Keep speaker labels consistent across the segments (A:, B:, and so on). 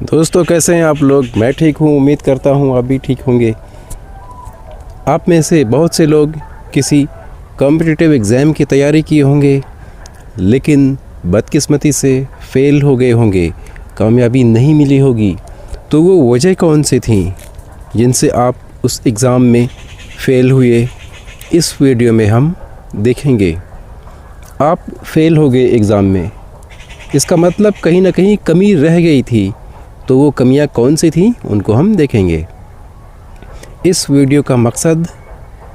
A: दोस्तों कैसे हैं आप लोग। मैं ठीक हूँ, उम्मीद करता हूँ आप भी ठीक होंगे। आप में से बहुत से लोग किसी कॉम्पिटिटिव एग्ज़ाम की तैयारी किए होंगे, लेकिन बदकिस्मती से फ़ेल हो गए होंगे, कामयाबी नहीं मिली होगी। तो वो वजह कौन सी थी जिनसे आप उस एग्ज़ाम में फ़ेल हुए, इस वीडियो में हम देखेंगे। आप फ़ेल हो गए एग्ज़ाम में, इसका मतलब कहीं ना कहीं कमी रह गई थी। तो वो कमियां कौन सी थी उनको हम देखेंगे। इस वीडियो का मकसद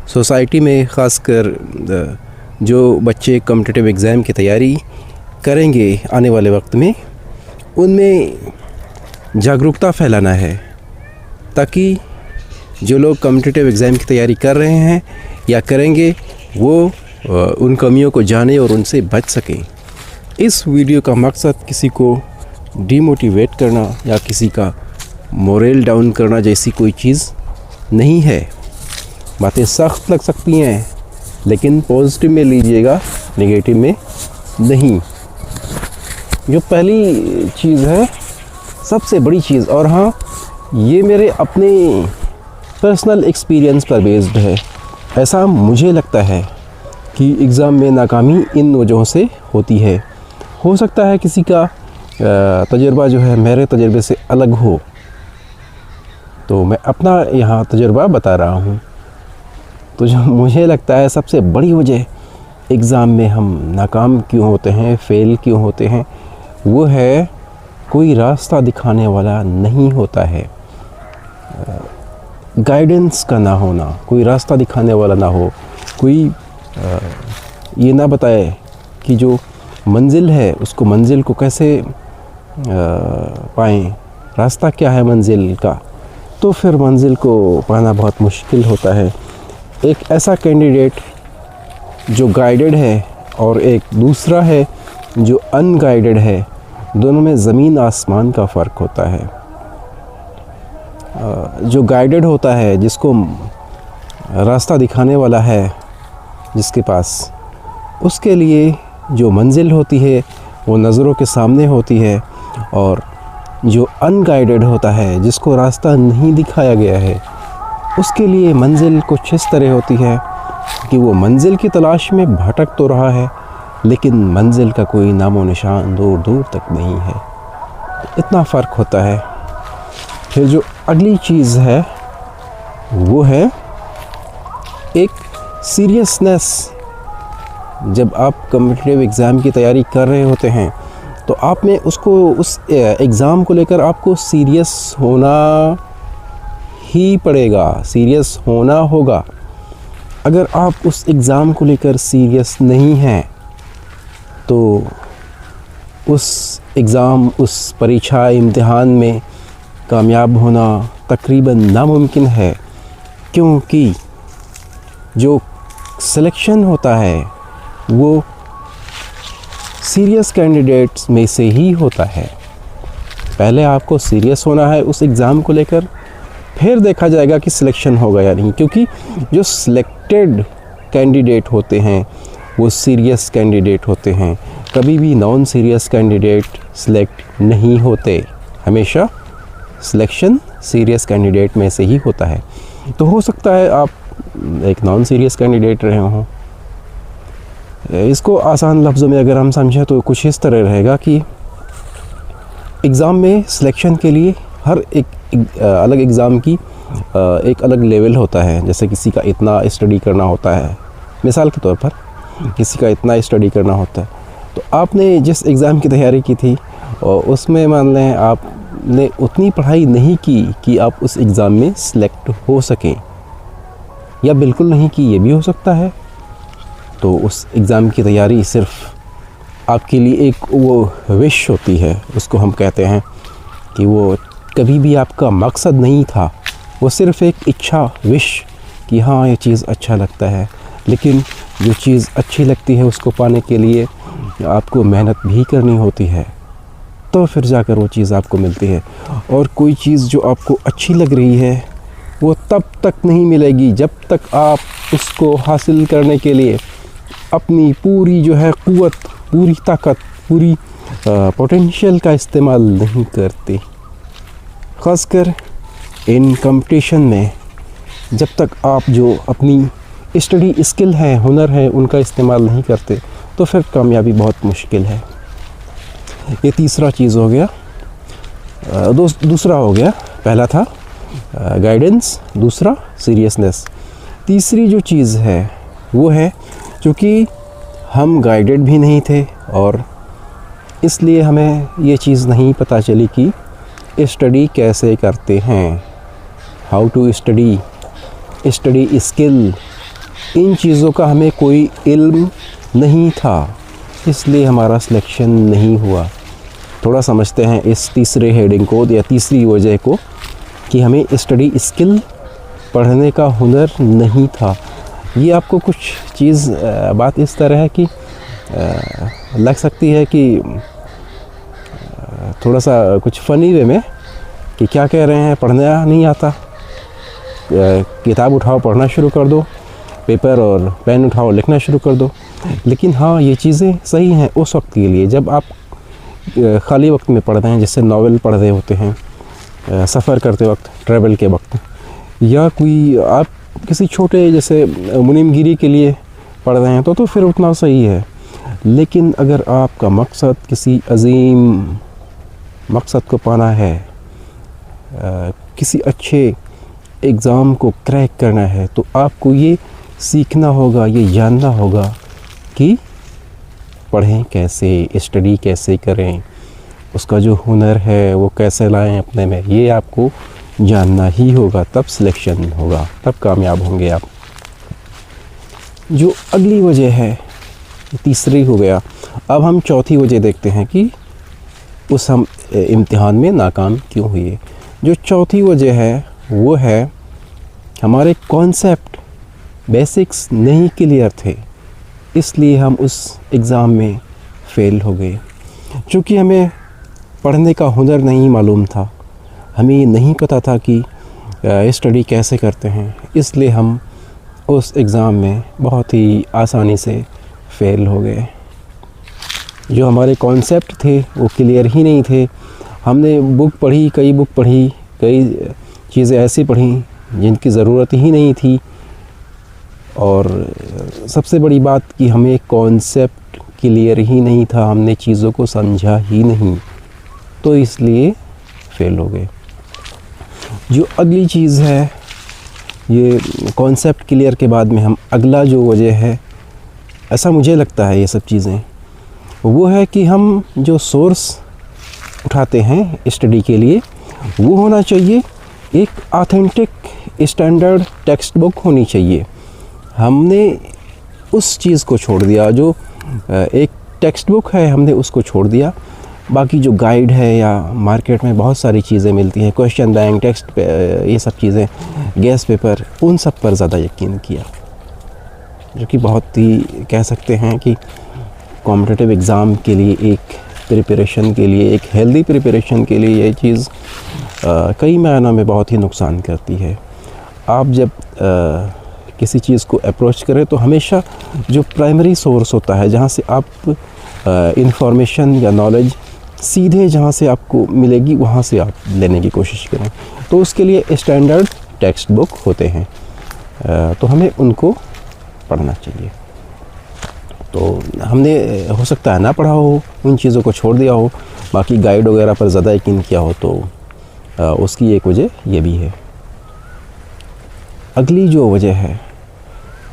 A: सोसाइटी में ख़ासकर जो बच्चे कॉम्पिटिटिव एग्ज़ाम की तैयारी करेंगे आने वाले वक्त में, उनमें जागरूकता फैलाना है, ताकि जो लोग कॉम्पिटिटिव एग्ज़ाम की तैयारी कर रहे हैं या करेंगे वो उन कमियों को जाने और उनसे बच सकें। इस वीडियो का मकसद किसी को डीमोटिवेट करना या किसी का मोरल डाउन करना जैसी कोई चीज़ नहीं है। बातें सख्त लग सकती हैं, लेकिन पॉजिटिव में लीजिएगा, नेगेटिव में नहीं। जो पहली चीज़ है, सबसे बड़ी चीज़, और हाँ, ये मेरे अपने पर्सनल एक्सपीरियंस पर बेस्ड है। ऐसा मुझे लगता है कि एग्ज़ाम में नाकामी इन वजहों से होती है। हो सकता है किसी का तजुर्बा जो है मेरे तजुर्बे से अलग हो, तो मैं अपना यहाँ तजुर्बा बता रहा हूँ। तो जो मुझे लगता है सबसे बड़ी वजह एग्ज़ाम में हम नाकाम क्यों होते हैं, फ़ेल क्यों होते हैं, वो है कोई रास्ता दिखाने वाला नहीं होता है। गाइडेंस का ना होना, कोई रास्ता दिखाने वाला ना हो, कोई ये ना बताए कि जो मंजिल है उसको, मंजिल को कैसे पाएँ, रास्ता क्या है मंजिल का, तो फिर मंजिल को पाना बहुत मुश्किल होता है। एक ऐसा कैंडिडेट जो गाइडेड है और एक दूसरा है जो अनगाइडेड है, दोनों में ज़मीन आसमान का फ़र्क होता है। जो गाइडेड होता है, जिसको रास्ता दिखाने वाला है जिसके पास, उसके लिए जो मंजिल होती है वो नज़रों के सामने होती है, और जो अनगाइडेड होता है, जिसको रास्ता नहीं दिखाया गया है, उसके लिए मंजिल कुछ इस तरह होती है कि वो मंजिल की तलाश में भटक तो रहा है, लेकिन मंजिल का कोई नामो निशान दूर दूर तक नहीं है। इतना फ़र्क होता है। फिर जो अगली चीज़ है वो है एक सीरियसनेस। जब आप कॉम्पिटिटिव एग्ज़ाम की तैयारी कर रहे होते हैं, तो आप में उसको, उस एग्ज़ाम को लेकर आपको सीरियस होना ही पड़ेगा, सीरियस होना होगा। अगर आप उस एग्ज़ाम को लेकर सीरियस नहीं हैं, तो उस एग्ज़ाम, उस परीक्षा, इम्तिहान में कामयाब होना तकरीबन नामुमकिन है, क्योंकि जो सिलेक्शन होता है वो सीरियस कैंडिडेट्स में से ही होता है। पहले आपको सीरियस होना है उस एग्ज़ाम को लेकर, फिर देखा जाएगा कि सिलेक्शन होगा या नहीं, क्योंकि जो सिलेक्टेड कैंडिडेट होते हैं वो सीरियस कैंडिडेट होते हैं। कभी भी नॉन सीरियस कैंडिडेट सिलेक्ट नहीं होते, हमेशा सिलेक्शन सीरियस कैंडिडेट में से ही होता है। तो हो सकता है आप एक नॉन सीरियस कैंडिडेट रहे हों। इसको आसान लफ्ज़ों में अगर हम समझें तो कुछ इस तरह रहेगा कि एग्ज़ाम में सिलेक्शन के लिए हर एक अलग एग्ज़ाम की एक अलग लेवल होता है। जैसे किसी का इतना स्टडी करना होता है, मिसाल के तौर पर किसी का इतना स्टडी करना होता है, तो आपने जिस एग्ज़ाम की तैयारी की थी और उसमें मान लें आपने उतनी पढ़ाई नहीं की कि आप उस एग्ज़ाम में सिलेक्ट हो सकें, या बिल्कुल नहीं की, ये भी हो सकता है। तो उस एग्ज़ाम की तैयारी सिर्फ आपके लिए एक वो विश होती है, उसको हम कहते हैं कि वो कभी भी आपका मकसद नहीं था, वो सिर्फ़ एक इच्छा, विश कि हाँ ये चीज़ अच्छा लगता है। लेकिन जो चीज़ अच्छी लगती है उसको पाने के लिए आपको मेहनत भी करनी होती है, तो फिर जाकर वो चीज़ आपको मिलती है। और कोई चीज़ जो आपको अच्छी लग रही है वो तब तक नहीं मिलेगी जब तक आप उसको हासिल करने के लिए अपनी पूरी जो है क़ुव्वत, पूरी ताकत, पूरी पोटेंशियल का इस्तेमाल नहीं करते। ख़ासकर इन कंपटीशन में जब तक आप जो अपनी स्टडी स्किल है, हुनर है, उनका इस्तेमाल नहीं करते तो फिर कामयाबी बहुत मुश्किल है। ये तीसरा चीज़ हो गया। दूसरा हो गया, पहला था गाइडेंस, दूसरा सीरियसनेस। तीसरी जो चीज़ है वो है क्योंकि हम गाइडेड भी नहीं थे और इसलिए हमें ये चीज़ नहीं पता चली कि स्टडी कैसे करते हैं, how to study, study skill, इन चीज़ों का हमें कोई इल्म नहीं था, इसलिए हमारा सिलेक्शन नहीं हुआ। थोड़ा समझते हैं इस तीसरे हेडिंग को या तीसरी वजह को कि हमें स्टडी स्किल, पढ़ने का हुनर नहीं था। ये आपको कुछ चीज़ बात इस तरह है कि लग सकती है कि थोड़ा सा कुछ फ़नी वे में कि क्या कह रहे हैं, पढ़ना नहीं आता, किताब उठाओ पढ़ना शुरू कर दो, पेपर और पेन उठाओ लिखना शुरू कर दो। लेकिन हाँ, ये चीज़ें सही हैं उस वक्त के लिए जब आप ख़ाली वक्त में पढ़ रहे हैं, जैसे नावल पढ़ रहे होते हैं, सफ़र करते वक्त, ट्रैवल के वक्त, या कोई आप किसी छोटे जैसे मुनीमगिरी के लिए पढ़ रहे हैं तो फिर उतना सही है। लेकिन अगर आपका मकसद किसी अजीम मकसद को पाना है, किसी अच्छे एग्ज़ाम को क्रैक करना है, तो आपको ये सीखना होगा, ये जानना होगा कि पढ़ें कैसे, स्टडी कैसे करें, उसका जो हुनर है वो कैसे लाएं अपने में, ये आपको जानना ही होगा। तब सिलेक्शन होगा, तब कामयाब होंगे आप। जो अगली वजह है, तीसरी हो गया। अब हम चौथी वजह देखते हैं कि उस हम इम्तिहान में नाकाम क्यों हुए। जो चौथी वजह है वो है हमारे कॉन्सेप्ट बेसिक्स नहीं क्लियर थे, इसलिए हम उस एग्ज़ाम में फ़ेल हो गए। क्योंकि हमें पढ़ने का हुनर नहीं मालूम था, हमें ये नहीं पता था कि स्टडी कैसे करते हैं, इसलिए हम उस एग्ज़ाम में बहुत ही आसानी से फ़ेल हो गए। जो हमारे कॉन्सेप्ट थे वो क्लियर ही नहीं थे। हमने बुक पढ़ी, कई बुक पढ़ी, कई चीज़ें ऐसी पढ़ी जिनकी ज़रूरत ही नहीं थी, और सबसे बड़ी बात कि हमें कॉन्सेप्ट क्लियर ही नहीं था, हमने चीज़ों को समझा ही नहीं, तो इसलिए फ़ेल हो गए। जो अगली चीज़ है, ये कॉन्सेप्ट क्लियर के बाद में हम अगला जो वजह है, ऐसा मुझे लगता है ये सब चीज़ें, वो है कि हम जो सोर्स उठाते हैं स्टडी के लिए वो होना चाहिए एक ऑथेंटिक स्टैंडर्ड टेक्स्ट बुक होनी चाहिए। हमने उस चीज़ को छोड़ दिया, जो एक टेक्स्ट बुक है हमने उसको छोड़ दिया। बाकी जो गाइड है या मार्केट में बहुत सारी चीज़ें मिलती हैं, क्वेश्चन बैंक, टेक्स्ट, ये सब चीज़ें, गेस पेपर, उन सब पर ज़्यादा यकीन किया, जो कि बहुत ही कह सकते हैं कि कॉम्पिटिटिव एग्ज़ाम के लिए, एक प्रिपरेशन के लिए, एक हेल्दी प्रिपरेशन के लिए ये चीज़ कई मायनों में बहुत ही नुकसान करती है। आप जब किसी चीज़ को अप्रोच करें तो हमेशा जो प्राइमरी सोर्स होता है, जहाँ से आप इंफॉर्मेशन या नॉलेज सीधे जहाँ से आपको मिलेगी वहाँ से आप लेने की कोशिश करें। तो उसके लिए स्टैंडर्ड टेक्स्ट बुक होते हैं, तो हमें उनको पढ़ना चाहिए। तो हमने हो सकता है ना पढ़ा हो, उन चीज़ों को छोड़ दिया हो, बाकी गाइड वगैरह पर ज़्यादा यकीन किया हो, तो उसकी एक वजह ये भी है। अगली जो वजह है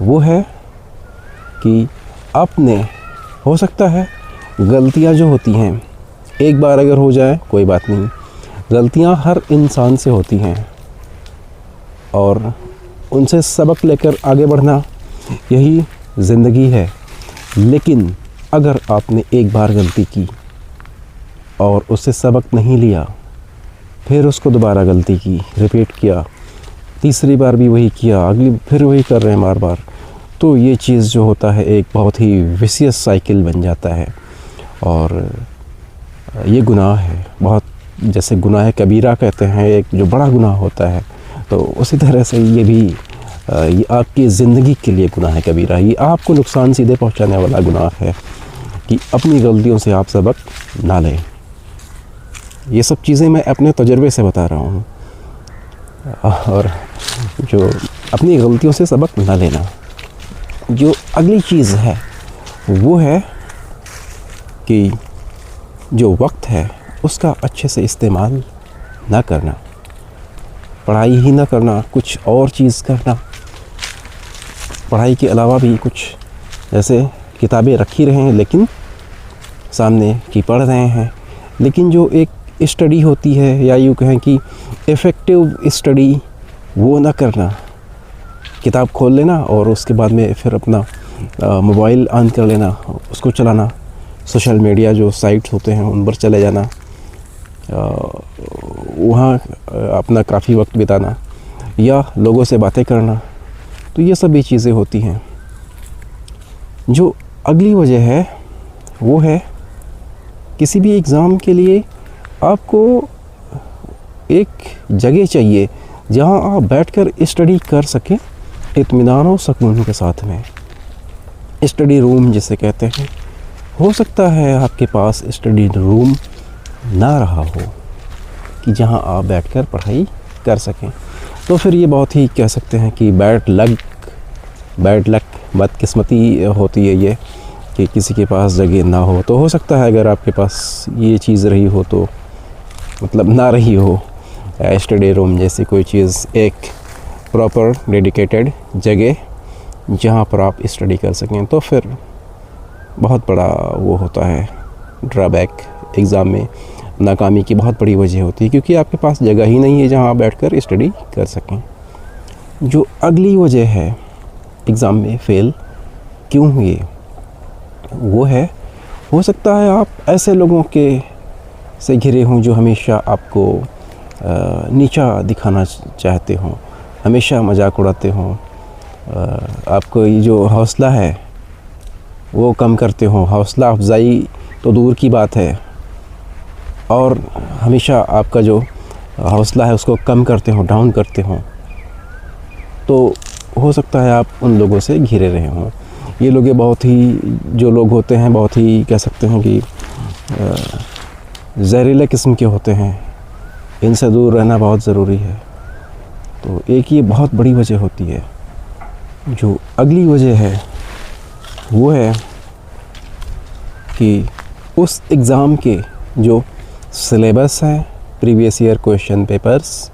A: वो है कि आपने, हो सकता है गलतियां जो होती हैं, एक बार अगर हो जाए कोई बात नहीं, गलतियां हर इंसान से होती हैं और उनसे सबक लेकर आगे बढ़ना यही ज़िंदगी है। लेकिन अगर आपने एक बार गलती की और उससे सबक नहीं लिया, फिर उसको दोबारा गलती की, रिपीट किया, तीसरी बार भी वही किया, अगली फिर वही कर रहे हैं बार बार, तो ये चीज़ जो होता है एक बहुत ही विशियस साइकिल बन जाता है और ये गुनाह है। बहुत, जैसे गुनाह कबीरा कहते हैं, एक जो बड़ा गुनाह होता है, तो उसी तरह से ये भी ये आपकी ज़िंदगी के लिए गुनाह कबीरा है। ये आपको नुकसान सीधे पहुंचाने वाला गुनाह है कि अपनी गलतियों से आप सबक ना लें। ये सब चीज़ें मैं अपने तजुर्बे से बता रहा हूँ, और जो अपनी गलतियों से सबक ना लेना। जो अगली चीज़ है वो है कि जो वक्त है उसका अच्छे से इस्तेमाल ना करना, पढ़ाई ही ना करना, कुछ और चीज़ करना, पढ़ाई के अलावा भी कुछ, जैसे किताबें रखी रहे हैं लेकिन सामने की पढ़ रहे हैं, लेकिन जो एक स्टडी होती है या यूँ कहें कि इफ़ेक्टिव स्टडी, वो ना करना। किताब खोल लेना और उसके बाद में फिर अपना मोबाइल ऑन कर लेना, उसको चलाना, सोशल मीडिया जो साइट्स होते हैं उन पर चले जाना, वहाँ अपना काफ़ी वक्त बिताना या लोगों से बातें करना। तो ये सभी चीज़ें होती हैं। जो अगली वजह है वो है किसी भी एग्ज़ाम के लिए आपको एक जगह चाहिए जहाँ आप बैठकर स्टडी कर सकें इत्मीनान और सुकून के साथ में। स्टडी रूम जिसे कहते हैं, हो सकता है आपके पास स्टडी रूम ना रहा हो कि जहाँ आप बैठकर पढ़ाई कर सकें, तो फिर ये बहुत ही कह सकते हैं कि बैड लक बदकिस्मती होती है ये कि किसी के पास जगह ना हो। तो हो सकता है अगर आपके पास ये चीज़ रही हो तो मतलब ना रही हो स्टडी रूम जैसी कोई चीज़, एक प्रॉपर डेडिकेटेड जगह जहाँ पर आप स्टडी कर सकें, तो फिर बहुत बड़ा वो होता है ड्रॉबैक। एग्ज़ाम में नाकामी की बहुत बड़ी वजह होती है क्योंकि आपके पास जगह ही नहीं है जहाँ आप बैठकर स्टडी कर सकें। जो अगली वजह है एग्ज़ाम में फ़ेल क्यों हुए वो है, हो सकता है आप ऐसे लोगों के से घिरे हों जो हमेशा आपको नीचा दिखाना चाहते हों, हमेशा मजाक उड़ाते हों, आपको ये जो हौसला है वो कम करते हों, हौसला अफजाई तो दूर की बात है, और हमेशा आपका जो हौसला है उसको कम करते हों, डाउन करते हों। तो हो सकता है आप उन लोगों से घिरे रहे हों। ये लोग बहुत ही, जो लोग होते हैं बहुत ही कह सकते हैं कि जहरीले किस्म के होते हैं, इनसे दूर रहना बहुत ज़रूरी है। तो एक ये बहुत बड़ी वजह होती है। जो अगली वजह है वो है कि उस एग्ज़ाम के जो सिलेबस हैं, प्रीवियस ईयर क्वेश्चन पेपर्स,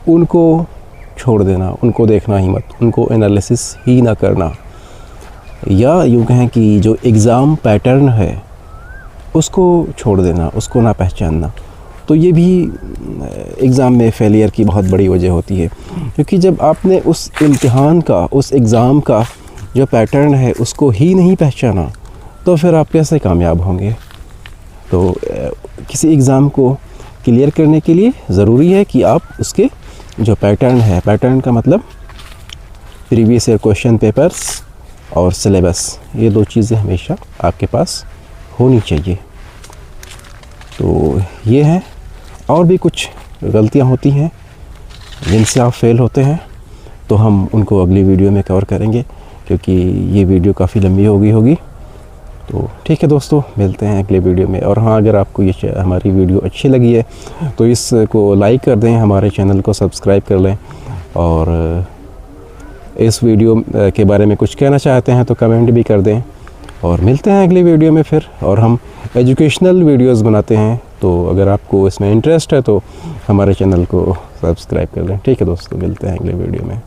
A: उनको छोड़ देना, उनको देखना ही मत, उनको एनालिसिस ही ना करना, या यूँ कहें कि जो एग्ज़ाम पैटर्न है उसको छोड़ देना, उसको ना पहचानना। तो ये भी एग्ज़ाम में फ़ेलियर की बहुत बड़ी वजह होती है, क्योंकि जब आपने उस इम्तिहान का, उस एग्ज़ाम का जो पैटर्न है उसको ही नहीं पहचाना तो फिर आप कैसे कामयाब होंगे। तो किसी एग्ज़ाम को क्लियर करने के लिए ज़रूरी है कि आप उसके जो पैटर्न है, पैटर्न का मतलब प्रीवियस ईयर क्वेश्चन पेपर्स और सिलेबस, ये दो चीज़ें हमेशा आपके पास होनी चाहिए। तो ये है, और भी कुछ गलतियां होती हैं जिनसे आप फेल होते हैं, तो हम उनको अगली वीडियो में कवर करेंगे क्योंकि ये वीडियो काफ़ी लंबी होगी। तो ठीक है दोस्तों, मिलते हैं अगले वीडियो में। और हाँ, अगर आपको ये हमारी वीडियो अच्छी लगी है तो इसको लाइक कर दें, हमारे चैनल को सब्सक्राइब कर लें, और इस वीडियो के बारे में कुछ कहना चाहते हैं तो कमेंट भी कर दें। और मिलते हैं अगली वीडियो में फिर। और हम एजुकेशनल वीडियोस बनाते हैं, तो अगर आपको इसमें इंटरेस्ट है तो हमारे चैनल को सब्सक्राइब कर लें। ठीक है दोस्तों, मिलते हैं अगले वीडियो में।